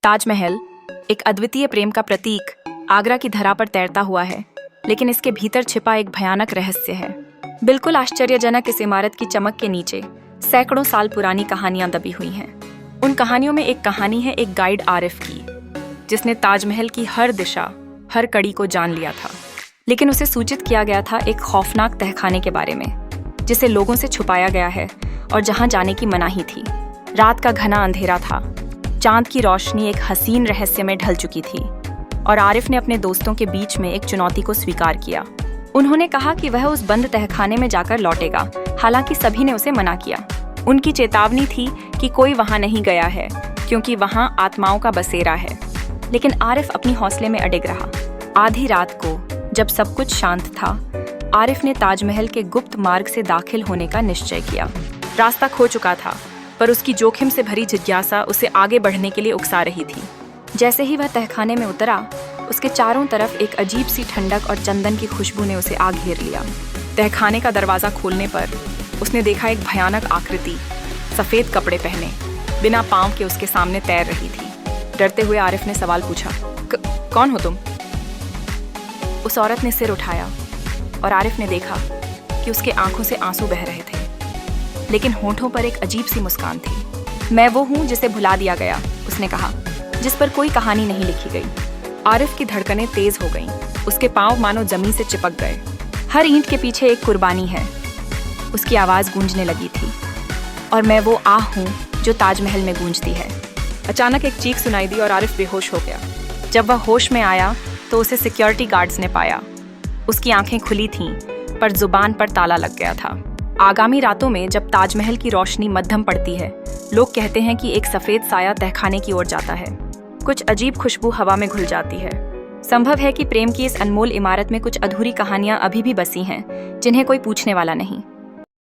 ताजमहल एक अद्वितीय प्रेम का प्रतीक आगरा की धरा पर तैरता हुआ है, लेकिन इसके भीतर छिपा एक भयानक रहस्य है। बिल्कुल आश्चर्यजनक इस इमारत की चमक के नीचे सैकड़ों साल पुरानी कहानियां दबी हुई हैं। उन कहानियों में एक कहानी है एक गाइड आरिफ की, जिसने ताजमहल की हर दिशा, हर कड़ी को जान लिया था। लेकिन उसे सूचित किया गया था एक खौफनाक तहखाने के बारे में, जिसे लोगों से छुपाया गया है और जहां जाने की मनाही थी। रात का घना अंधेरा था, चांद की रोशनी एक हसीन रहस्य में ढल चुकी थी और आरिफ ने अपने दोस्तों के बीच में एक चुनौती को स्वीकार किया। उन्होंने कहा कि वह उस बंद तहखाने में जाकर लौटेगा, हालांकि सभी ने उसे मना किया। उनकी चेतावनी थी कि कोई वहां नहीं गया है क्योंकि वहां आत्माओं का बसेरा है। लेकिन आरिफ अपनी हौसले में अडिग रहा। आधी रात को जब सब कुछ शांत था, आरिफ ने ताजमहल के गुप्त मार्ग से दाखिल होने का निश्चय किया। रास्ता खो चुका था, पर उसकी जोखिम से भरी जिज्ञासा उसे आगे बढ़ने के लिए उकसा रही थी। जैसे ही वह तहखाने में उतरा, उसके चारों तरफ एक अजीब सी ठंडक और चंदन की खुशबू ने उसे आ घेर लिया। तहखाने का दरवाजा खोलने पर उसने देखा एक भयानक आकृति, सफेद कपड़े पहने, बिना पांव के उसके सामने तैर रही थी। डरते हुए आरिफ ने सवाल पूछा, कौन हो तुम? उस औरत ने सिर उठाया और आरिफ ने देखा कि उसके आंखों से आंसू बह रहे थे, लेकिन होठों पर एक अजीब सी मुस्कान थी। मैं वो हूँ जिसे भुला दिया गया, उसने कहा, जिस पर कोई कहानी नहीं लिखी गई। आरिफ की धड़कनें तेज हो गईं, उसके पांव मानो जमीन से चिपक गए। हर ईंट के पीछे एक कुर्बानी है, उसकी आवाज गूंजने लगी थी, और मैं वो आह हूँ जो ताजमहल में गूंजती है। अचानक एक चीख सुनाई दी और आरिफ बेहोश हो गया। जब वह होश में आया तो उसे सिक्योरिटी गार्ड्स ने पाया। उसकी आंखें खुली थीं, पर जुबान पर ताला लग गया था। आगामी रातों में जब ताजमहल की रोशनी मध्यम पड़ती है, लोग कहते हैं कि एक सफेद साया तहखाने की ओर जाता है। कुछ अजीब खुशबू हवा में घुल जाती है। संभव है कि प्रेम की इस अनमोल इमारत में कुछ अधूरी कहानियां अभी भी बसी हैं, जिन्हें कोई पूछने वाला नहीं।